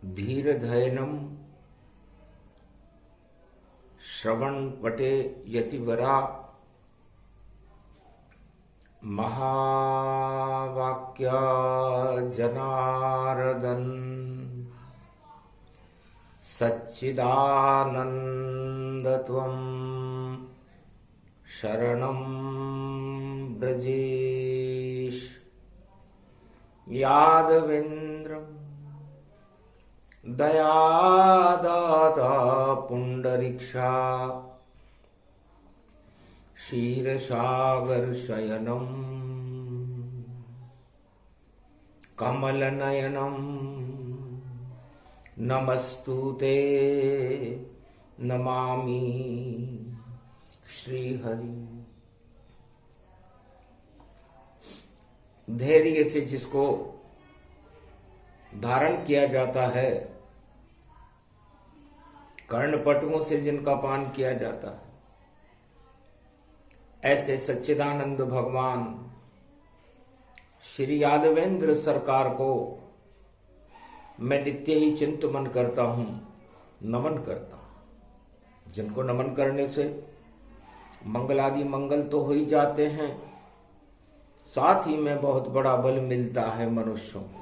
धीरधैर्यं श्रवणपटे यतिवरा महावाक्या जनार्दन सच्चिदानन्दत्वं शरणं ब्रजेश यादवेन्द्रं दयादाता पुंडरीक्षा क्षीरसागरशयनं कमलनयनं नमस्तुते नमामि श्रीहरि। धैर्य से जिसको धारण किया जाता है, कर्णपटुओं से जिनका पान किया जाता है, ऐसे सच्चिदानंद भगवान श्री यादवेंद्र सरकार को मैं नित्य ही चिंतन करता हूं, नमन करता हूं। जिनको नमन करने से मंगल आदि मंगल तो हो ही जाते हैं, साथ ही में बहुत बड़ा बल मिलता है मनुष्यों को।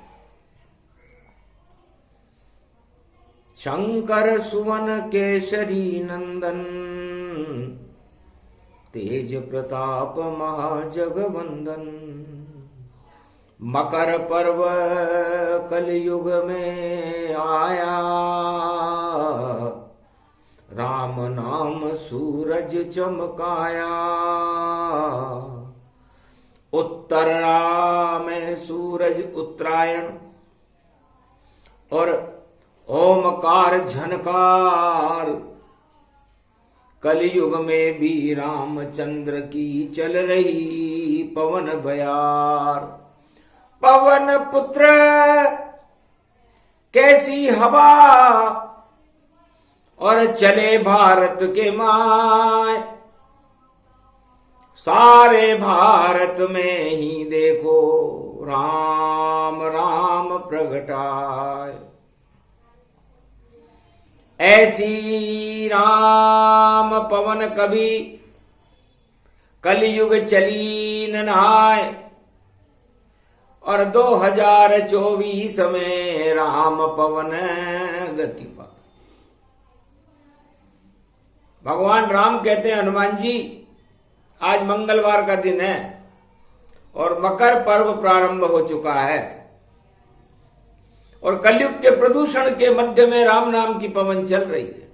शंकर सुवन केशरी नंदन तेज प्रताप महाजगवंदन, मकर पर्व कलयुग में आया, राम नाम सूरज चमकाया। उत्तरा में सूरज उत्तरायण और ओमकार झनकार, कलयुग में भी रामचंद्र की चल रही पवन बयार। पवन पुत्र कैसी हवा और चले भारत के माय, सारे भारत में ही देखो राम राम प्रगटाए। ऐसी राम पवन कभी कलयुग चली न आए, और 2024 में राम पवन गति पा। भगवान राम कहते हैं, हनुमान जी आज मंगलवार का दिन है और मकर पर्व प्रारंभ हो चुका है, और कलयुग के प्रदूषण के मध्य में राम नाम की पवन चल रही है।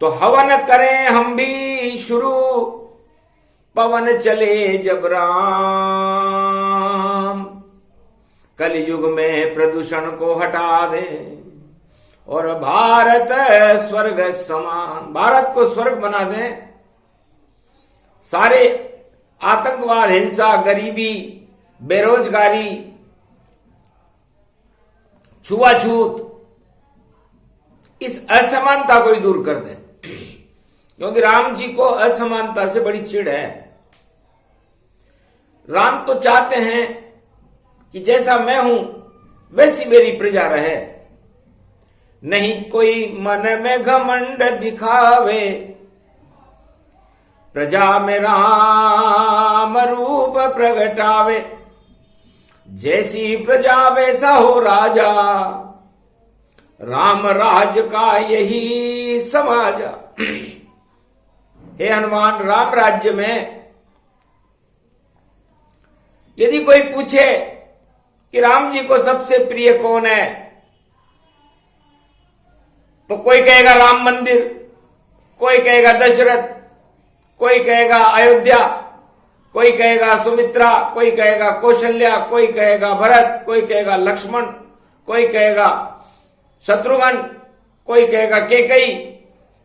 तो हवन करें हम भी शुरू, पवन चले जब राम। कलयुग में प्रदूषण को हटा दें और भारत स्वर्ग समान, भारत को स्वर्ग बना दें। सारे आतंकवाद, हिंसा, गरीबी, बेरोजगारी, छुआछूत, इस असमानता को ही दूर कर दें, क्योंकि राम जी को असमानता से बड़ी चिढ़ है। राम तो चाहते हैं कि जैसा मैं हूं वैसी मेरी प्रजा रहे, नहीं कोई मन में घमंड दिखावे, प्रजा में राम रूप प्रगटावे। जैसी प्रजा वैसा हो राजा, राम राज का यही समाजा। हे हनुमान, राम राज्य में यदि कोई पूछे कि राम जी को सबसे प्रिय कौन है, तो कोई कहेगा राम मंदिर, कोई कहेगा दशरथ, कोई कहेगा अयोध्या, कोई कहेगा सुमित्रा, कोई कहेगा कौशल्या, कोई कहेगा भरत, कोई कहेगा लक्ष्मण, कोई कहेगा शत्रुघ्न, कोई कहेगा कैकेयी,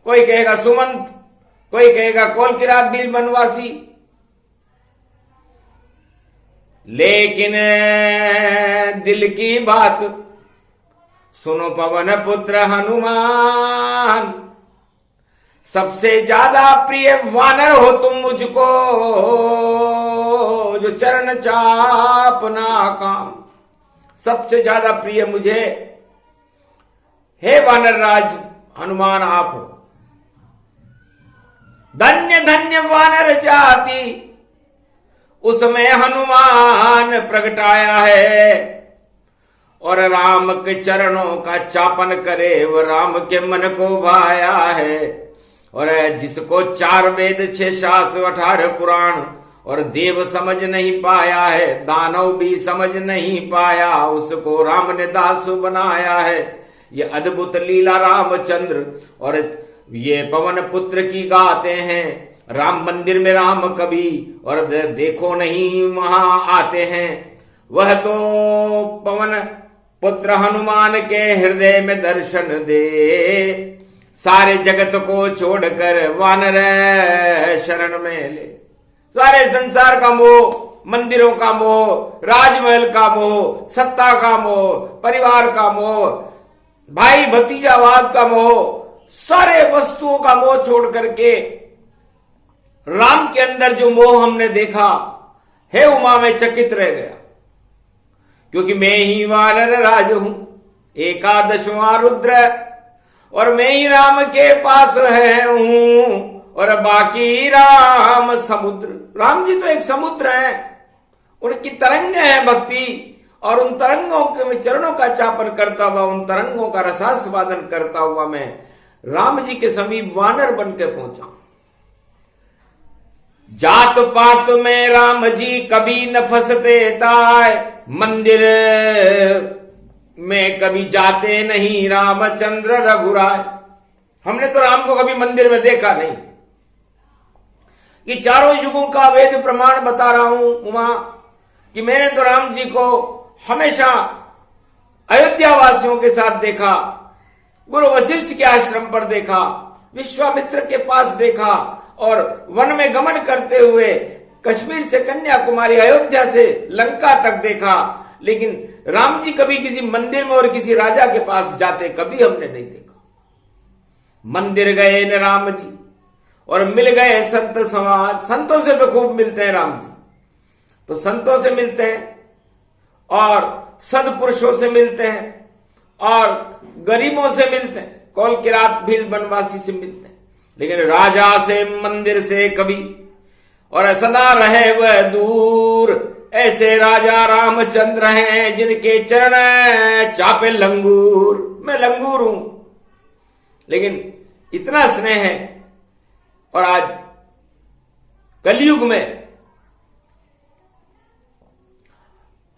कोई कहेगा सुमंत, कोई कहेगा कौलकिरात वीर वनवासी। लेकिन दिल की बात सुनो पवन पुत्र हनुमान, सबसे ज्यादा प्रिय वानर हो तुम मुझको, जो चरण चाप ना काम। सबसे ज्यादा प्रिय मुझे हे वानर राज हनुमान आप हो। धन्य धन्य वानर जाति उसमें हनुमान प्रगटाया है, और राम के चरणों का चापन करे वो राम के मन को भाया है। और जिसको 4 वेद 6 शास्त्र 18 पुराण और देव समझ नहीं पाया है, दानव भी समझ नहीं पाया, उसको राम ने दास बनाया है। ये अद्भुत लीला रामचंद्र और ये पवन पुत्र की गाते हैं। राम मंदिर में राम कभी और देखो नहीं वहां आते हैं। वह तो पवन पुत्र हनुमान के हृदय में दर्शन दे, सारे जगत को छोड़कर वानर शरण में ले। सारे संसार का मोह, मंदिरों का मोह, राजमहल का मोह, सत्ता का मोह, परिवार का मोह, भाई भतीजावाद का मोह, सारे वस्तुओं का मोह छोड़ करके राम के अंदर जो मोह हमने देखा, हे उमा में चकित रह गया। क्योंकि मैं ही वानर राज हूं, एकादशवां रुद्र, और मैं ही राम के पास है हूं, और बाकी राम समुद्र। राम जी तो एक समुद्र है, उनकी तरंग है भक्ति, और उन तरंगों के चरणों का चापन करता हुआ, उन तरंगों का रसास्वादन करता हुआ मैं राम जी के समीप वानर बनकर पहुंचा। जात पात में राम जी कभी न फंसते ताय, मंदिर में कभी जाते नहीं रामचंद्र रघुराय। हमने तो राम को कभी मंदिर में देखा नहीं। कि चारों युगों का वेद प्रमाण बता रहा हूं उमा, कि मैंने तो राम जी को हमेशा अयोध्या वासियों के साथ देखा, गुरु वशिष्ठ के आश्रम पर देखा, विश्वामित्र के पास देखा, और वन में गमन करते हुए कश्मीर से कन्याकुमारी, अयोध्या से लंका तक देखा। लेकिन राम जी कभी किसी मंदिर में और किसी राजा के पास जाते कभी हमने नहीं देखा। मंदिर गए न राम जी और मिल गए संत समाज। संतों से तो खूब मिलते हैं राम जी, तो संतों से मिलते हैं और सदपुरुषों से मिलते हैं और गरीबों से मिलते हैं, कौल किरात भील बनवासी से मिलते हैं। लेकिन राजा से मंदिर से कभी, और सदा रहे वह दूर। ऐसे राजा रामचंद्र हैं जिनके चरण चापे लंगूर। मैं लंगूर हूं, लेकिन इतना स्नेह है। और आज कलयुग में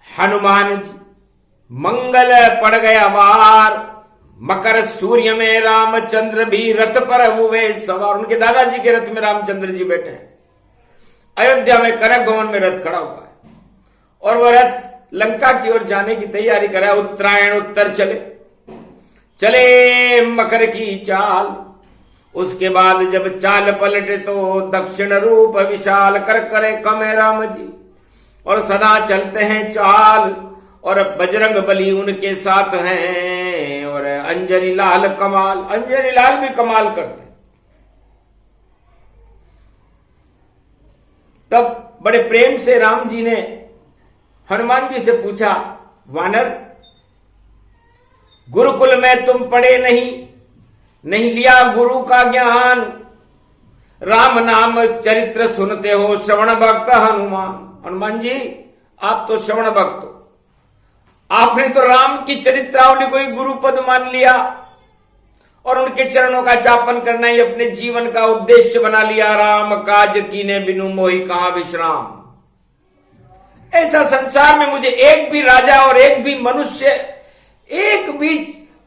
हनुमान जी मंगल पड़ गया वार, मकर सूर्य में रामचंद्र भी रथ पर हुए सवार। उनके दादाजी के रथ में रामचंद्र जी बैठे हैं। अयोध्या में कनक भवन में रथ खड़ा हुआ है, और वह रथ लंका की ओर जाने की तैयारी कर रहा है। उत्तरायण उत्तर चले चले मकर की चाल। उसके बाद जब चाल पलटे तो दक्षिण रूप विशाल, कर करे कमे राम जी, और सदा चलते हैं चाल। और बजरंग बली उनके साथ हैं, और अंजनी लाल कमाल, अंजनी लाल भी कमाल करते हैं। तब बड़े प्रेम से राम जी ने हनुमान जी से पूछा, वानर, गुरुकुल में तुम पढ़े नहीं लिया गुरु का ज्ञान, राम नाम चरित्र सुनते हो श्रवण भक्त हनुमान। हनुमान जी आप तो श्रवण भक्त हो, आपने तो राम की चरित्रावली को ही गुरु पद मान लिया, और उनके चरणों का चापन करना ही अपने जीवन का उद्देश्य बना लिया। राम काज कीने बिनु मोहि कहां विश्राम। ऐसा संसार में मुझे एक भी राजा और एक भी मनुष्य, एक भी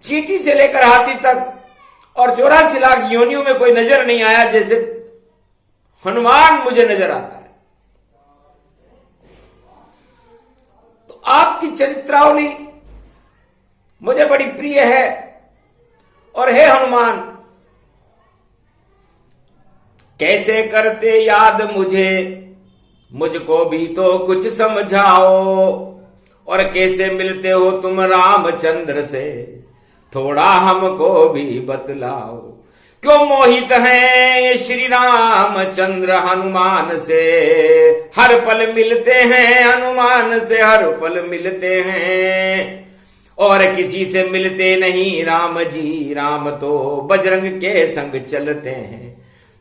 चींटी से लेकर हाथी तक और 84 लाख योनियों में कोई नजर नहीं आया जैसे हनुमान मुझे नजर आता है। तो आपकी चरित्रावली मुझे बड़ी प्रिय है। और हे हनुमान, कैसे करते याद मुझको भी तो कुछ समझाओ, और कैसे मिलते हो तुम रामचंद्र से थोड़ा हमको भी बतलाओ। क्यों मोहित हैं ये श्री रामचंद्र हनुमान से, हर पल मिलते हैं हनुमान से, हर पल मिलते हैं, और किसी से मिलते नहीं राम जी, राम तो बजरंग के संग चलते हैं,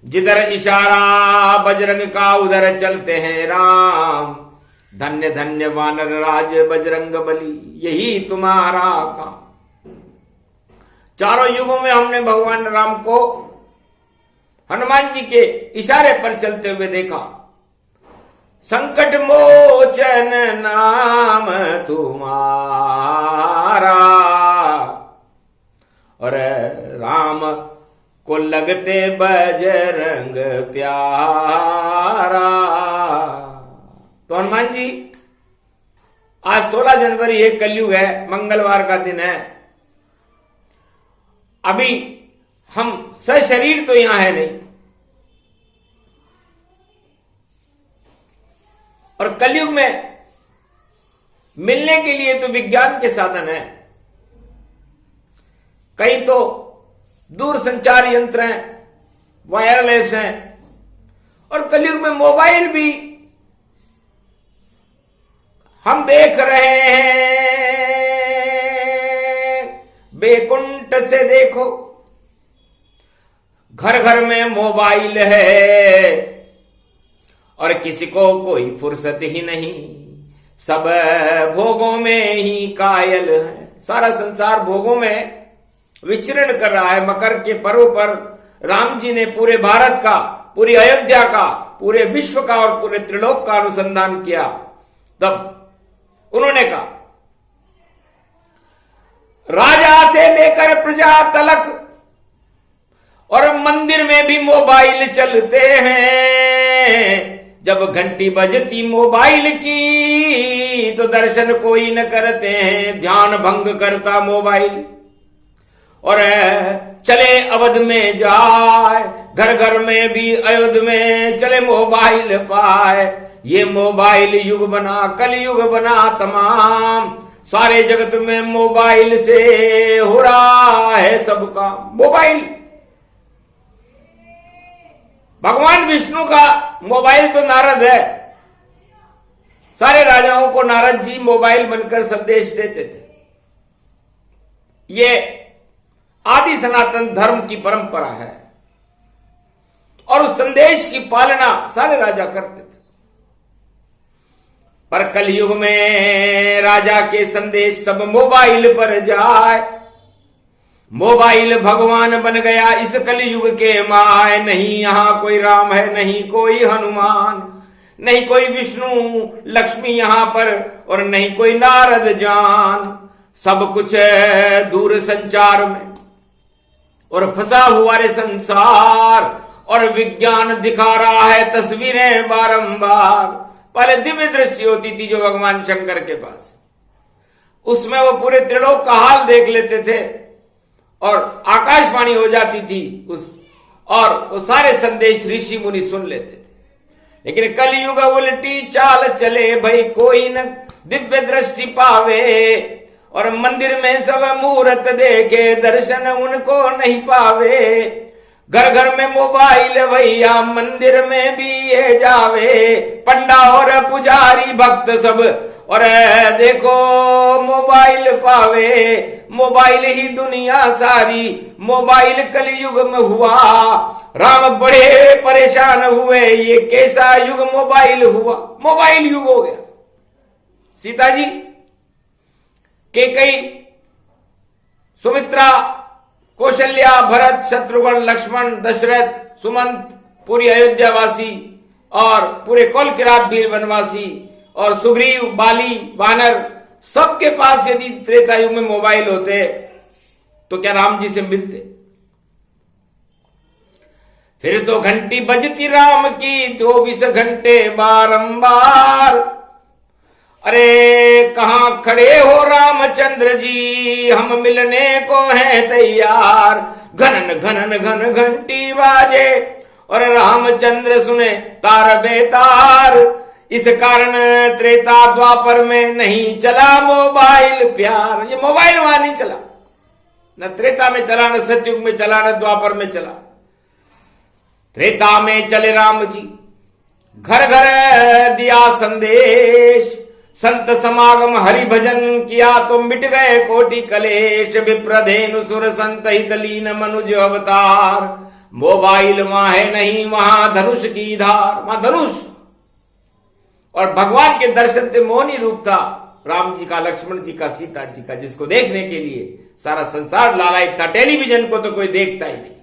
जिधर इशारा बजरंग का उधर चलते हैं राम, धन्य धन्य वानर राज बजरंग बली, यही तुम्हारा काम। चारों युगों में हमने भगवान राम को हनुमान जी के इशारे पर चलते हुए देखा। संकट मोचन नाम तुम्हारा, और राम को लगते बजरंग प्यारा। तो हनुमान जी, आज 16 जनवरी है, कलयुग है, मंगलवार का दिन है। अभी हम सशरीर तो यहां है नहीं, और कलयुग में मिलने के लिए तो विज्ञान के साधन है, कई तो दूर संचार यंत्र हैं, वायरलेस हैं, और कलयुग में मोबाइल भी हम देख रहे हैं। बेकुंठ से देखो, घर घर में मोबाइल है, और किसी को कोई फुर्सत ही नहीं, सब भोगों में ही कायल है। सारा संसार भोगों में विचरण कर रहा है। मकर के पर्व पर राम जी ने पूरे भारत का, पूरी अयोध्या का, पूरे विश्व का और पूरे त्रिलोक का अनुसंधान किया। तब उन्होंने कहा, राजा से लेकर प्रजा तलक और मंदिर में भी मोबाइल चलते हैं। जब घंटी बजती मोबाइल की तो दर्शन कोई न करते हैं, ध्यान भंग करता मोबाइल। और चले अवध में जाए, घर घर में भी अयोध्या में चले मोबाइल पाए। ये मोबाइल युग बना, कलयुग बना तमाम, सारे जगत में मोबाइल से हो रहा है सबका। मोबाइल, भगवान विष्णु का मोबाइल तो नारद है। सारे राजाओं को नारद जी मोबाइल बनकर संदेश देते थे। ये आदि सनातन धर्म की परंपरा है, और उस संदेश की पालना सारे राजा करते थे। पर कलयुग में राजा के संदेश सब मोबाइल पर जाए। मोबाइल भगवान बन गया इस कलयुग के माय। नहीं यहां कोई राम है, नहीं कोई हनुमान, नहीं कोई विष्णु लक्ष्मी यहां पर, और नहीं कोई नारद जान। सब कुछ है दूर संचार में, और फंसा हुआ रे संसार, और विज्ञान दिखा रहा है तस्वीरें बारंबार। पहले दिव्य दृष्टि होती थी जो भगवान शंकर के पास, उसमें वो पूरे त्रिलोक का हाल देख लेते थे, और आकाशवाणी हो जाती थी और वो सारे संदेश ऋषि मुनि सुन लेते थे। लेकिन कलयुग उल्टी चाल चले, भाई कोई न दिव्य दृष्टि पावे, और मंदिर में सब मूर्त देखे, दर्शन उनको नहीं पावे। घर घर में मोबाइल भैया, मंदिर में भी ये जावे। पंडा और पुजारी भक्त सब, और देखो मोबाइल पावे। मोबाइल ही दुनिया सारी, मोबाइल कलयुग में हुआ। राम बड़े परेशान हुए, ये कैसा युग मोबाइल हुआ। मोबाइल युग हो गया। सीता जी, कैकेयी, सुमित्रा, कौशल्या, भरत, शत्रुघ्न, लक्ष्मण, दशरथ, सुमंत, पूरी अयोध्या वासी, और पूरे कोल किरात वीर वनवासी, और सुग्रीव, बाली, वानर, सबके पास यदि त्रेता युग में मोबाइल होते तो क्या राम जी से मिलते? फिर तो घंटी बजती राम की 24 घंटे बारंबार। अरे कहां खड़े हो रामचंद्र जी, हम मिलने को हैं तैयार। घनन घनन घन घंटी बाजे, और रामचंद्र सुने तार बेतार। इस कारण त्रेता द्वापर में नहीं चला मोबाइल प्यार। ये मोबाइल वहां नहीं चला, न त्रेता में चला, न सतयुग में चला, न द्वापर में चला। त्रेता में चले राम जी, घर घर दिया संदेश, संत समागम हरि भजन किया तो मिट गए कोटि कलेश। विप्रधेनु सुर संत हित लीन मनुज अवतार, मोबाइल वहां है नहीं वहां धनुष की धार। वहां धनुष और भगवान के दर्शन से मोहनी रूप था राम जी का, लक्ष्मण जी का, सीता जी का, जिसको देखने के लिए सारा संसार लालायित था। टेलीविजन को तो कोई देखता ही नहीं।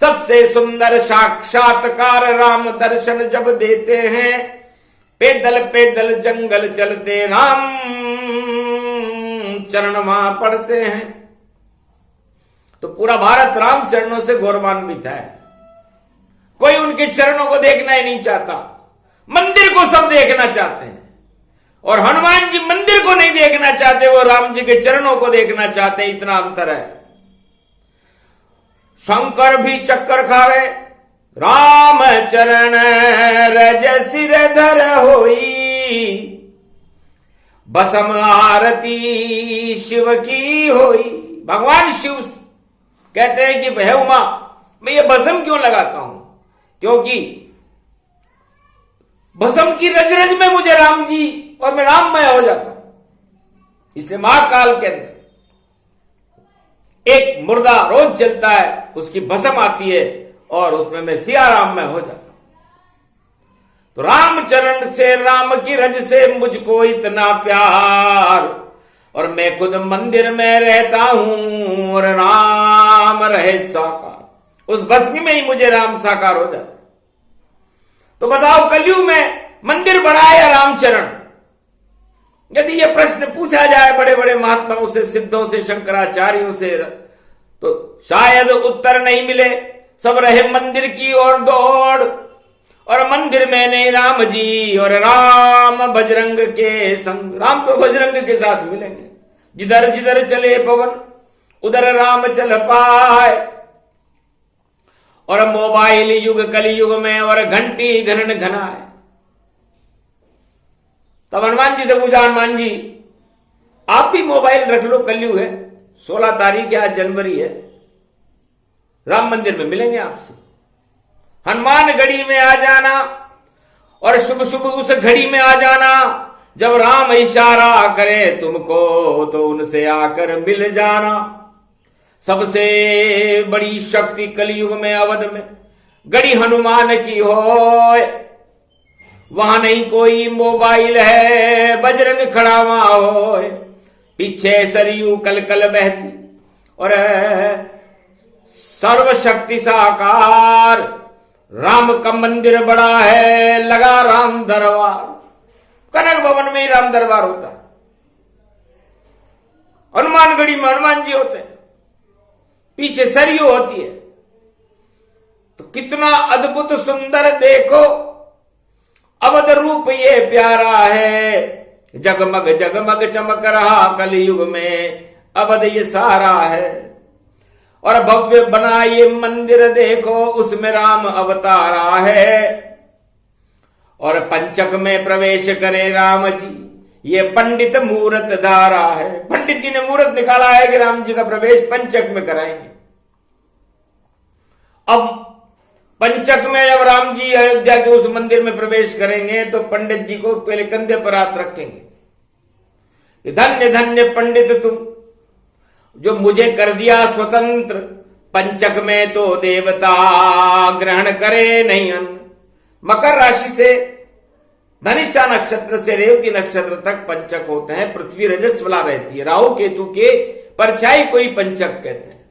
सबसे सुंदर साक्षात्कार राम दर्शन जब देते हैं, पैदल पैदल जंगल चलते राम चरण वहां पढ़ते हैं। तो पूरा भारत राम चरणों से गौरवान्वित है। कोई उनके चरणों को देखना ही नहीं चाहता, मंदिर को सब देखना चाहते हैं। और हनुमान जी मंदिर को नहीं देखना चाहते, वो राम जी के चरणों को देखना चाहते हैं। इतना अंतर है। शंकर भी चक्कर खावे, राम चरण रज सिर धर होई, बसम आरती शिव की होई। भगवान शिव कहते हैं कि हे उमा, मैं ये भस्म क्यों लगाता हूं? क्योंकि भस्म की रज रज में मुझे राम जी और मैं राममय हो जाता हूं। इसलिए महाकाल के अंदर एक मुर्दा रोज जलता है, उसकी भस्म आती है और उसमें मैं सिया राम में हो जाता हूं। तो रामचरण से, राम की रज से मुझको इतना प्यार, और मैं खुद मंदिर में रहता हूं और राम रहे साकार। उस भस्मी में ही मुझे राम साकार हो जाता। तो बताओ कलयुग में मंदिर बड़ा है या रामचरण? यदि यह प्रश्न पूछा जाए बड़े बड़े महात्माओं से, सिद्धों से, शंकराचार्यों से, तो शायद उत्तर नहीं मिले। सब रहे मंदिर की ओर दौड़, और मंदिर में नहीं राम जी और राम बजरंग के संग। राम तो बजरंग के साथ मिलेंगे। जिधर जिधर चले पवन उधर राम चल पाए। और मोबाइल युग कलयुग में और घंटी घनन घनाए। तब हनुमान जी से पूछा, हनुमान जी आप भी मोबाइल रख लो, कलयुग है, 16 तारीख है, आज जनवरी है, राम मंदिर में मिलेंगे आपसे। हनुमान घड़ी में आ जाना और शुभ शुभ उस घड़ी में आ जाना जब राम इशारा करे तुमको, तो उनसे आकर मिल जाना। सबसे बड़ी शक्ति कलयुग में अवध में घड़ी हनुमान की होए। वहां नहीं कोई मोबाइल है, बजरंग खड़ा वहां होए। पीछे सरयू कल कल बहती और सर्वशक्ति साकार। राम का मंदिर बड़ा है, लगा राम दरबार। कनक भवन में ही राम दरबार होता है। हनुमानगढ़ी में हनुमान जी होते हैं, पीछे सरयू होती है। तो कितना अद्भुत सुंदर देखो, अवध रूप ये प्यारा है। जगमग जगमग चमक रहा कलयुग में, अवध ये सारा है। और भव्य बना ये मंदिर देखो, उसमें राम अवतारा है। और पंचक में प्रवेश करे राम जी, ये पंडित मुहूर्त धारा है। पंडित जी ने मुहूर्त निकाला है कि राम जी का प्रवेश पंचक में कराएंगे। अब पंचक में जब राम जी अयोध्या के उस मंदिर में प्रवेश करेंगे तो पंडित जी को पहले कंधे पर हाथ रखेंगे। धन्य धन्य पंडित तुम, जो मुझे कर दिया स्वतंत्र। पंचक में तो देवता ग्रहण करे नहीं अन्न। मकर राशि से धनिष्ठा नक्षत्र से रेवती नक्षत्र तक पंचक होते हैं। पृथ्वी रजस्वला रहती है। राहु केतु के परछाई को ही पंचक कहते हैं।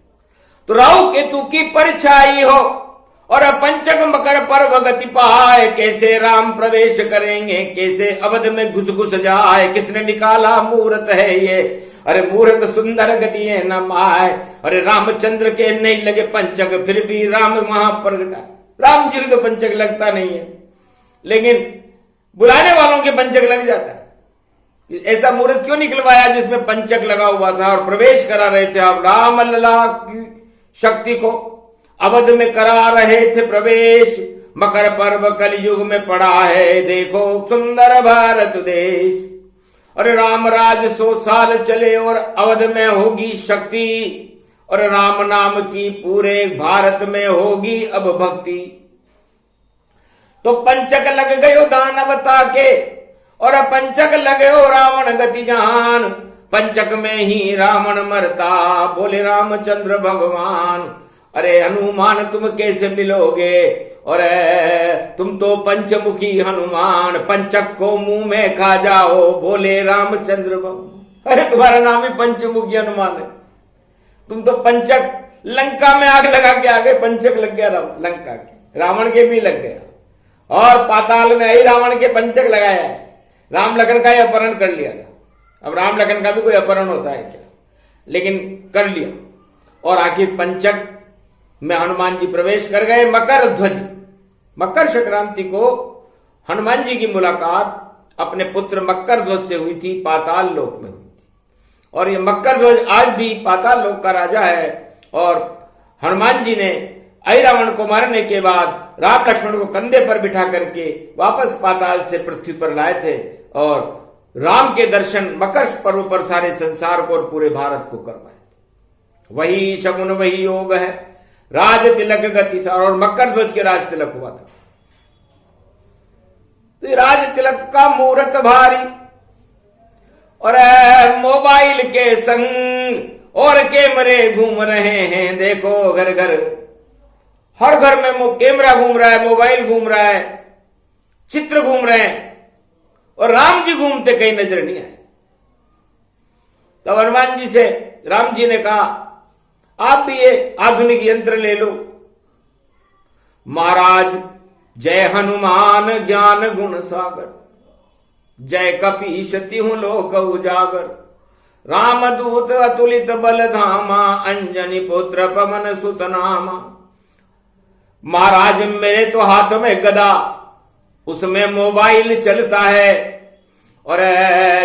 तो राहु केतु की परछाई हो और पंचक मकर पर्व गति पाए। कैसे राम प्रवेश करेंगे, कैसे अवध में घुस घुस जाए, किसने निकाला मुहूर्त है ये। अरे मुहूर्त सुंदर गति है न माए। अरे रामचंद्र के नहीं लगे पंचक, फिर भी राम वहां प्रगटा। राम जी को तो पंचक लगता नहीं है, लेकिन बुलाने वालों के पंचक लग जाता है। ऐसा मुहूर्त क्यों निकलवाया जिसमें पंचक लगा हुआ था और प्रवेश करा रहे थे आप राम लला की शक्ति को। अवध में करा रहे थे प्रवेश। मकर पर्व कलयुग में पड़ा है देखो सुंदर भारत देश। अरे राम राज 100 साल चले और अवध में होगी शक्ति। और राम नाम की पूरे भारत में होगी अब भक्ति। तो पंचक लग गयो दानवता के, और पंचक लगयो रावण गति जान। पंचक में ही रावण मरता, बोले रामचंद्र भगवान। अरे हनुमान तुम कैसे मिलोगे, और तुम तो पंचमुखी हनुमान, पंचक को मुंह में खा जाओ, बोले रामचंद्र भगवान। अरे तुम्हारा नाम ही पंचमुखी हनुमान है, तुम तो पंचक, लंका में आग लगा के आ गए, पंचक लग गया लंका के, रावण के भी लग गया, और पाताल में ही रावण के पंचक लगाया है। राम लखन का ही अपहरण कर लिया था। अब राम लखन का भी कोई अपहरण होता है क्या, लेकिन कर लिया। और आखिर पंचक में हनुमान जी प्रवेश कर गए। मकर ध्वज, मकर संक्रांति को हनुमान जी की मुलाकात अपने पुत्र मकर ध्वज से हुई थी, पाताल लोक में हुई थी। और ये मकर ध्वज आज भी पाताल लोक का राजा है। और हनुमान जी ने अहिरावण को मारने के बाद राम लक्ष्मण को कंधे पर बिठा करके वापस पाताल से पृथ्वी पर लाए थे, और राम के दर्शन मकर पर्व पर सारे संसार को और पूरे भारत को करवाए थे। वही शगुन वही योग है, राज तिलक गति सार, और मकर ध्वज के राज तिलक हुआ था। तो राज तिलक का मुहूर्त भारी, और मोबाइल के संग और कैमरे घूम रहे हैं। देखो घर घर, हर घर में कैमरा घूम रहा है, मोबाइल घूम रहा है, चित्र घूम रहे हैं, और राम जी घूमते कहीं नजर नहीं आए। तब हनुमान जी से राम जी ने कहा, आप भी ये आधुनिक यंत्र ले लो। महाराज जय हनुमान ज्ञान गुण सागर, जय कपीश तिहु लोक उजागर, रामदूत अतुलित बल धामा, अंजनी पुत्र पवन सुत नामा। महाराज मेरे तो हाथ में गदा, उसमें मोबाइल चलता है, और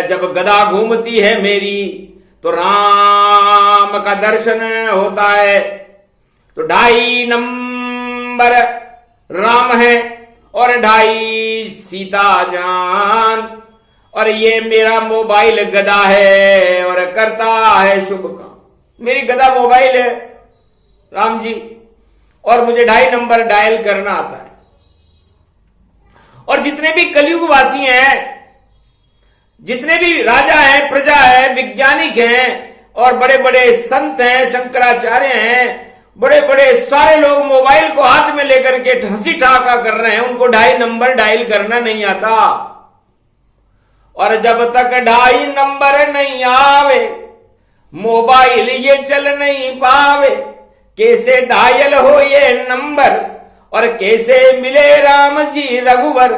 जब गदा घूमती है मेरी तो राम का दर्शन होता है। तो 2.5 नंबर राम है और 2.5 सीता जान, और ये मेरा मोबाइल गदा है और करता है शुभ काम। मेरी गदा मोबाइल है राम जी, और मुझे 2.5 नंबर डायल करना आता है। और जितने भी कलयुग वासी हैं, जितने भी राजा हैं, प्रजा है, वैज्ञानिक हैं, और बड़े बड़े संत हैं, शंकराचार्य हैं, बड़े बड़े सारे लोग मोबाइल को हाथ में लेकर के हंसी ठहाका कर रहे हैं, उनको 2.5 नंबर डायल करना नहीं आता। और जब तक 2.5 नंबर नहीं आवे, मोबाइल ये चल नहीं पावे। कैसे डायल हो ये नंबर, और कैसे मिले राम जी रघुवर।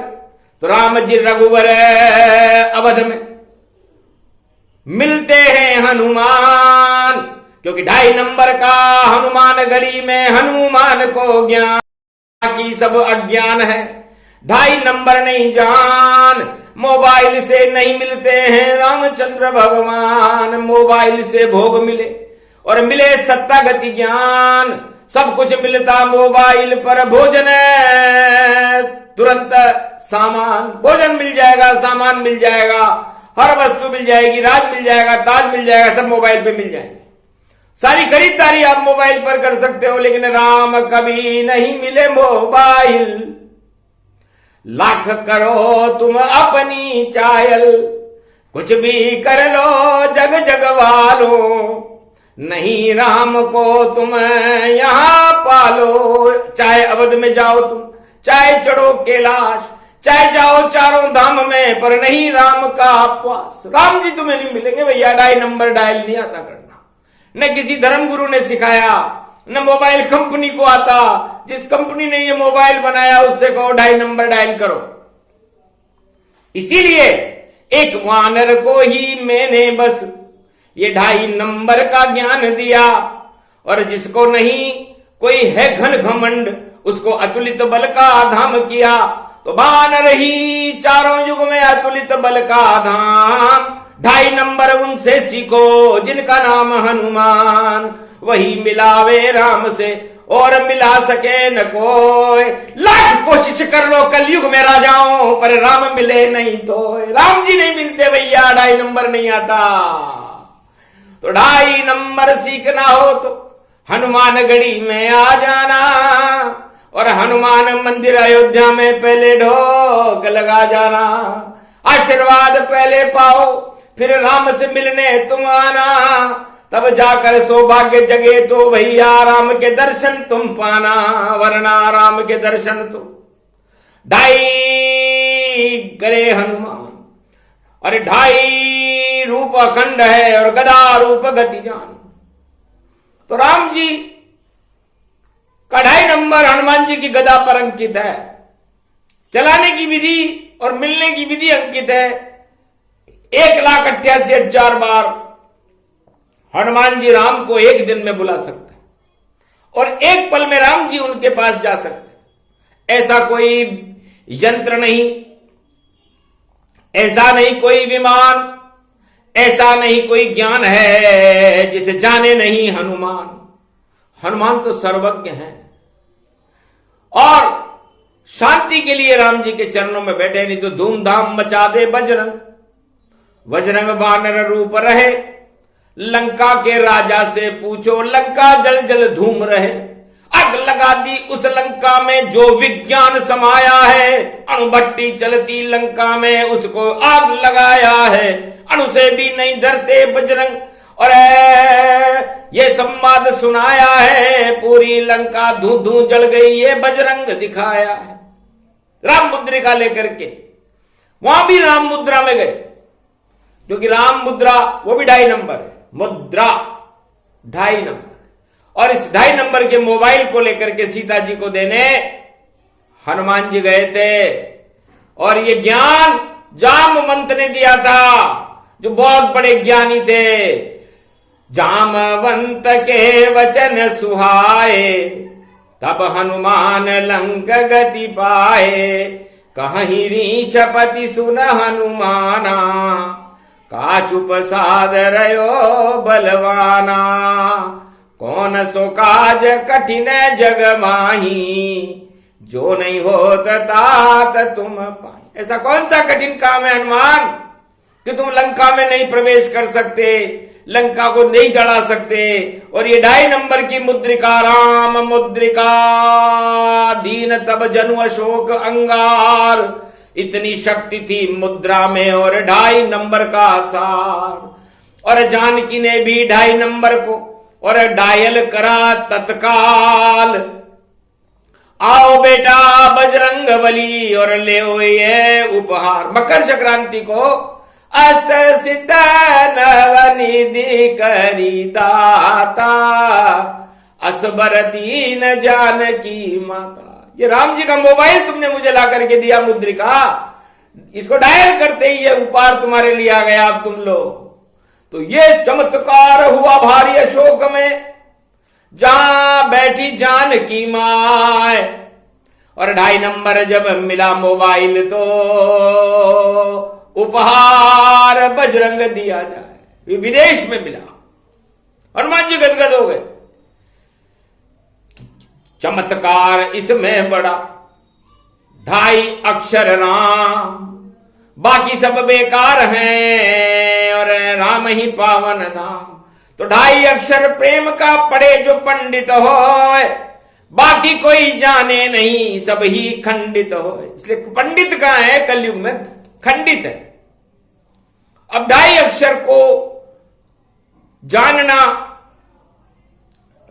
तो राम जी रघुवर अवध में मिलते हैं हनुमान, क्योंकि 2.5 नंबर का हनुमान गढ़ी में हनुमान को ज्ञान, की सब अज्ञान है। 2.5 नंबर नहीं जान, मोबाइल से नहीं मिलते हैं रामचंद्र भगवान। मोबाइल से भोग मिले और मिले सत्ता गति ज्ञान, सब कुछ मिलता मोबाइल पर। भोजन तुरंत सामान, भोजन मिल जाएगा, सामान मिल जाएगा, हर वस्तु मिल जाएगी, राज मिल जाएगा, ताज मिल जाएगा, सब मोबाइल पे मिल जाएंगे। सारी खरीदारी आप मोबाइल पर कर सकते हो, लेकिन राम कभी नहीं मिले मोबाइल। लाख करो तुम अपनी चायल, कुछ भी कर लो जग जग वालो, नहीं राम को तुम यहां पालो। चाहे अवध में जाओ तुम, चाहे चढ़ो कैलाश, चाहे जाओ चारों धाम में, पर नहीं राम का पास। राम जी तुम्हें नहीं मिलेंगे भैया। 2.5 नंबर डायल नहीं आता करना, न किसी धर्मगुरु ने सिखाया, न मोबाइल कंपनी को आता। जिस कंपनी ने ये मोबाइल बनाया उससे कहो 2.5 नंबर डायल करो। इसीलिए एक वानर को ही मैंने बस ये 2.5 नंबर का ज्ञान दिया, और जिसको नहीं कोई है घन घमंड, उसको अतुलित बल का धाम किया। तो वानर ही चारों युग में अतुलित बल का धाम। 2.5 नंबर उनसे सीखो जिनका नाम हनुमान, वही मिलावे राम से और मिला सके न कोई। लाख कोशिश कर लो कलयुग में राजाओं, पर राम मिले नहीं तो। राम जी नहीं मिलते भैया, 2.5 नंबर नहीं आता। तो 2.5 नंबर सीखना हो तो हनुमानगढ़ी में आ जाना, और हनुमान मंदिर अयोध्या में पहले ढोक लगा जाना, आशीर्वाद पहले पाओ फिर राम से मिलने तुम आना, तब जाकर सौभाग्य जगे तो भैया राम के दर्शन तुम पाना, वरना राम के दर्शन तो ढाई करे हनुमान, अरे ढाई रूप अखंड है और गदा रूप गति जान। तो राम जी का 2.5 नंबर हनुमान जी की गदा पर अंकित है, चलाने की विधि और मिलने की विधि अंकित है। 1,88,000 बार हनुमान जी राम को एक दिन में बुला सकते हैं और एक पल में राम जी उनके पास जा सकते हैं। ऐसा कोई यंत्र नहीं, ऐसा नहीं कोई विमान, ऐसा नहीं कोई ज्ञान है जिसे जाने नहीं हनुमान। हनुमान तो सर्वज्ञ हैं और शांति के लिए राम जी के चरणों में बैठे, नहीं तो धूमधाम मचा दे बजरंग। बजरंग बानर रूप रहे, लंका के राजा से पूछो, लंका जल जल धूम रहे। आग लगा दी उस लंका में जो विज्ञान समाया है, अणुभट्टी चलती लंका में उसको आग लगाया है। अणु से भी नहीं डरते बजरंग, और ये संवाद सुनाया है, पूरी लंका धू धू जल गई, ये बजरंग दिखाया है। राम मुद्रिका लेकर के वहां भी राम मुद्रा में गए, क्योंकि राम मुद्रा वो भी 2.5 नंबर है, मुद्रा 2.5 नंबर। और इस 2.5 नंबर के मोबाइल को लेकर के सीता जी को देने हनुमान जी गए थे, और ये ज्ञान जामवंत ने दिया था, जो बहुत बड़े ज्ञानी थे। जामवंत के वचन सुहाए, तब हनुमान लंक गति पाए। कहीं रीछ पति सुन हनुमाना, का चुप साध रयो बलवाना। कौन सो काज कठिन जग माही, जो नहीं होत तात तुम पाए। ऐसा कौन सा कठिन काम है हनुमान कि तुम लंका में नहीं प्रवेश कर सकते, लंका को नहीं जला सकते। और ये 2.5 नंबर की मुद्रिका, राम मुद्रिका, दीन तब जनु अशोक अंगार, इतनी शक्ति थी मुद्रा में और 2.5 नंबर का सार। और जानकी ने भी 2.5 नंबर को और डायल करा तत्काल, आओ बेटा बजरंग बली और ले ये उपहार। मकर संक्रांति को अष्ट सिद्ध नवनिधि करी दाता, असबर दीन जानकी माता। ये राम जी का मोबाइल तुमने मुझे ला करके दिया मुद्रिका, इसको डायल करते ही ये उपहार तुम्हारे लिए आ गया। अब तुम लो। तो ये चमत्कार हुआ भारी अशोक में, जहां बैठी जानकी माए। और 2.5 नंबर जब मिला मोबाइल तो उपहार बजरंग दिया जाए, विदेश में मिला। हनुमान जी गदगद हो गए, चमत्कार इसमें बड़ा। 2.5 अक्षर राम, बाकी सब बेकार हैं, और राम ही पावन नाम। तो 2.5 अक्षर प्रेम का पढ़े जो पंडित होए, बाकी कोई जाने नहीं, सब ही खंडित होए। इसलिए पंडित कहां है कलयुग में, खंडित है। अब 2.5 अक्षर को जानना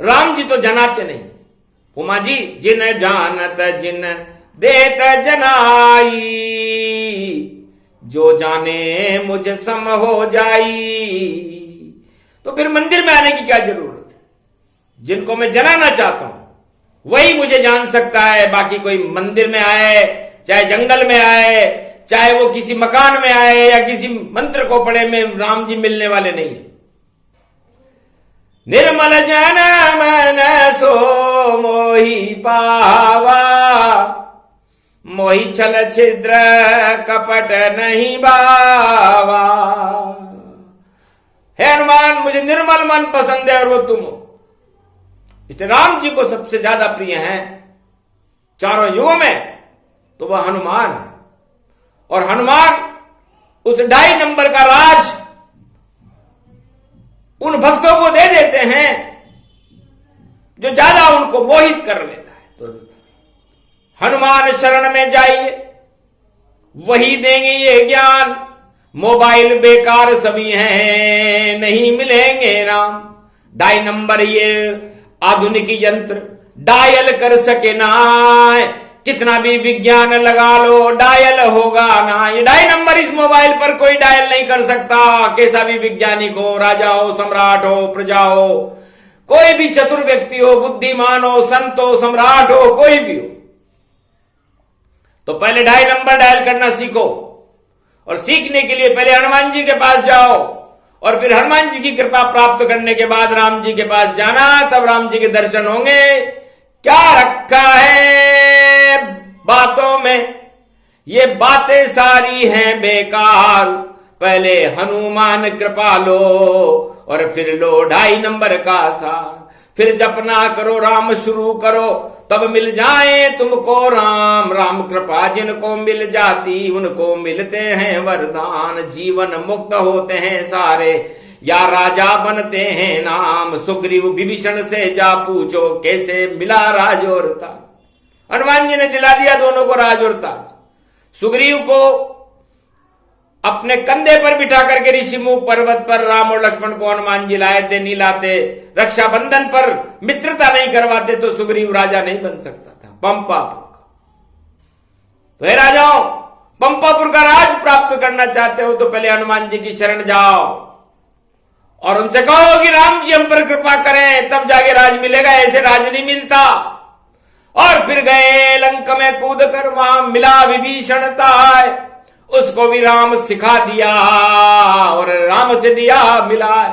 राम जी तो जनाते नहीं। उमा जी जिन जानत जिन देत जनाई, जो जाने मुझ सम हो जाई। तो फिर मंदिर में आने की क्या जरूरत है? जिनको मैं जनाना चाहता हूं वही मुझे जान सकता है। बाकी कोई मंदिर में आए, चाहे जंगल में आए, चाहे वो किसी मकान में आए या किसी मंत्र को पढ़े में राम जी मिलने वाले नहीं है। निर्मल जन मन सो मोहि पावा, मोहि छल छिद्र कपट नहीं बावा। हे हनुमान, मुझे निर्मल मन पसंद है और वो तुम हो। इसलिए राम जी को सबसे ज्यादा प्रिय है चारों युगों में, तो वह हनुमान है। और हनुमान उस 2.5 नंबर का राज उन भक्तों को दे देते हैं जो ज्यादा उनको मोहित कर लेता है। तो हनुमान शरण में जाइए, वही देंगे ये ज्ञान। मोबाइल बेकार सभी हैं, नहीं मिलेंगे राम। डाई नंबर ये आधुनिक यंत्र डायल कर सके ना, कितना भी विज्ञान लगा लो डायल होगा ना। ये डाई नंबर इस मोबाइल पर कोई डायल नहीं कर सकता। कैसा भी वैज्ञानिक हो, राजा हो, सम्राट हो, प्रजा हो, कोई भी चतुर व्यक्ति हो, बुद्धिमान हो, संत हो, सम्राट हो, कोई भी हो, तो पहले डाई नंबर डायल करना सीखो। और सीखने के लिए पहले हनुमान जी के पास जाओ, और फिर हनुमान जी की कृपा प्राप्त करने के बाद राम जी के पास जाना, तब राम जी के दर्शन होंगे। क्या रखा है बातों में, ये बातें सारी हैं बेकार। पहले हनुमान कृपा लो और फिर लो डाई नंबर का सार। फिर जपना करो, राम शुरू करो, तब मिल जाए तुमको राम। राम कृपा जिनको मिल जाती, उनको मिलते हैं वरदान। जीवन मुक्त होते हैं सारे, या राजा बनते हैं नाम। सुग्रीव विभीषण से जा पूछो, कैसे मिला राज और ताज। हनुमान जी ने दिला दिया दोनों को राज और ताज। सुग्रीव को अपने कंधे पर बिठा करके ऋषिमुख पर्वत पर राम और लक्ष्मण को हनुमान जी लाए थे, नहीं लाते। रक्षाबंधन पर मित्रता नहीं करवाते तो सुग्रीव राजा नहीं बन सकता था। पंपापुर का, तो हे राजाओं, पंपापुर का राज प्राप्त करना चाहते हो तो पहले हनुमान जी की शरण जाओ और उनसे कहो कि राम जी हम पर कृपा करें, तब जाके राज मिलेगा, ऐसे राज नहीं मिलता। और फिर गए लंका में कूद कर, वहां मिला विभीषण ताय, उसको भी राम सिखा दिया और राम से दिया मिलाए।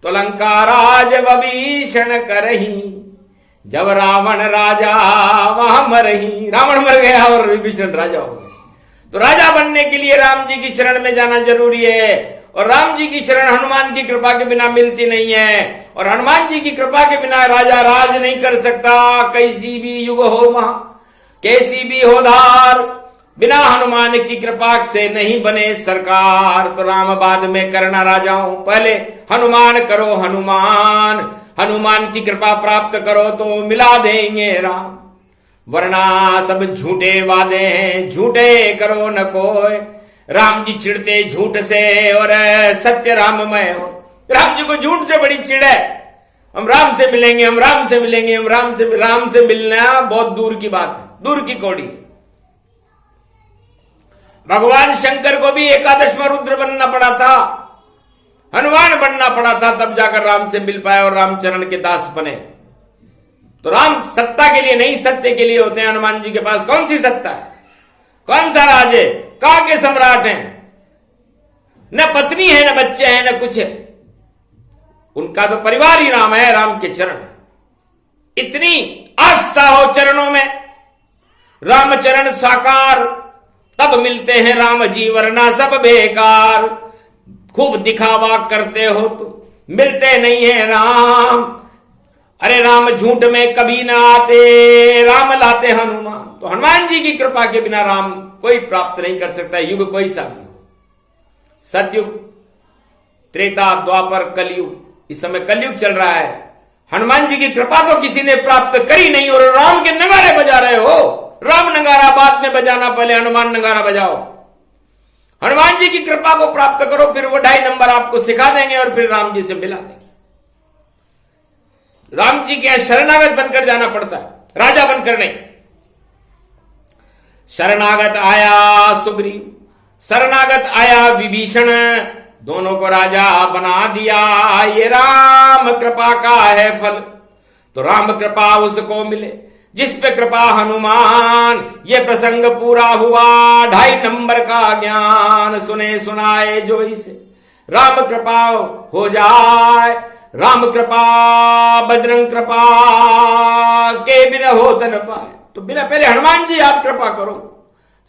तो लंका राज विभीषण करही, जब रावण राजा वहां मरही। रावण मर गया और विभीषण राजा हो गए। तो राजा बनने के लिए राम जी की शरण में जाना जरूरी है, और राम जी की शरण हनुमान की कृपा के बिना मिलती नहीं है। और हनुमान जी की कृपा के बिना राजा राज नहीं कर सकता। कैसी भी युग हो वहां, कैसी भी हो धार, बिना हनुमान की कृपा से नहीं बने सरकार। तो राम बाद में करना राजाओं, पहले हनुमान करो हनुमान। हनुमान की कृपा प्राप्त करो तो मिला देंगे राम। वरना सब झूठे वादे हैं, झूठे करो न कोई। राम जी चिढ़ते झूठ से और सत्य राममय हो। राम जी को झूठ से बड़ी चिढ़ है। हम राम से मिलेंगे, हम राम से मिलेंगे, हम राम से मिलना बहुत दूर की बात है, दूर की कौड़ी। भगवान शंकर को भी एकादशवां रुद्र बनना पड़ा था, हनुमान बनना पड़ा था, तब जाकर राम से मिल पाए और रामचरण के दास बने। तो राम सत्ता के लिए नहीं, सत्य के लिए होते हैं। हनुमान जी के पास कौन सी सत्ता है, कौन सा राज है, कहां के सम्राट हैं? न पत्नी है, न बच्चे हैं, न कुछ है। उनका तो परिवार ही राम है, राम के चरण। इतनी आस्था हो चरणों में, रामचरण साकार, तब मिलते हैं राम जी, वरना सब बेकार। खूब दिखावा करते हो तो मिलते नहीं है राम। अरे राम झूठ में कभी ना आते, राम लाते हनुमान। तो हनुमान जी की कृपा के बिना राम कोई प्राप्त नहीं कर सकता, युग कोई सा भी हो। सतयुग, त्रेता, द्वापर, कलयुग, इस समय कलयुग चल रहा है। हनुमान जी की कृपा तो किसी ने प्राप्त करी नहीं, और राम के नगारे बजा रहे हो। राम नगारा बाद में बजाना, पहले हनुमान नगारा बजाओ। हनुमान जी की कृपा को प्राप्त करो, फिर वो डाई नंबर आपको सिखा देंगे और फिर राम जी से मिला देंगे। राम जी के शरणागत बनकर जाना पड़ता है, राजा बनकर नहीं। शरणागत आया सुग्रीव, शरणागत आया विभीषण, दोनों को राजा बना दिया। ये राम कृपा का है फल। तो राम कृपा उसको मिले जिस पे कृपा हनुमान। ये प्रसंग पूरा हुआ, 2.5 नंबर का ज्ञान सुने सुनाए जो इसे। राम कृपा हो जाए, राम कृपा बजरंग कृपा के बिना होत न पाए। तो बिना, पहले हनुमान जी आप कृपा करो,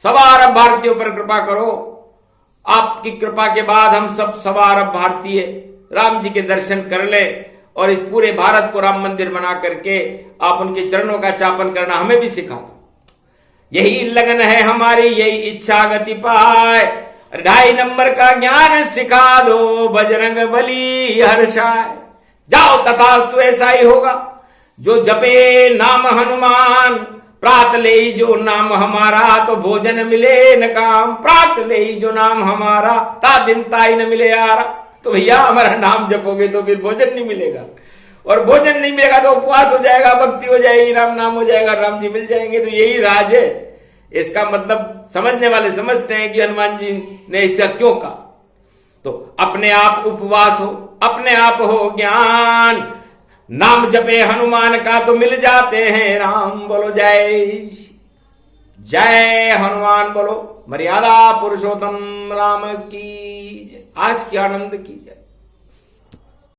सवार भारतीयों पर कृपा करो। आपकी कृपा के बाद हम सब सवार भारतीय राम जी के दर्शन कर ले, और इस पूरे भारत को राम मंदिर बना करके आप उनके चरणों का चापन करना हमें भी सिखा दो। यही लगन है हमारी, यही इच्छा गति पाए। 2.5 नंबर का ज्ञान सिखा दो, बजरंग बली हर्षाय। जाओ तथास्तु, ऐसा ही होगा। जो जपे नाम हनुमान, प्रात ले ही जो नाम हमारा तो भोजन मिले न काम, प्रात ले ही जो नाम हमारा ता दिन ताई न मिले यारा। तो भैया हमारा नाम जपोगे तो फिर भोजन नहीं मिलेगा, और भोजन नहीं मिलेगा तो उपवास हो जाएगा, भक्ति हो जाएगी, राम नाम हो जाएगा, राम जी मिल जाएंगे। तो यही राज है। इसका मतलब समझने वाले समझते हैं कि हनुमान जी ने ऐसा क्यों कहा। तो अपने आप उपवास हो, अपने आप हो ज्ञान, नाम जपे हनुमान का तो मिल जाते हैं राम। बोलो जय जय हनुमान, बोलो मर्यादा पुरुषोत्तम राम की जय। आज की आनंद की जय।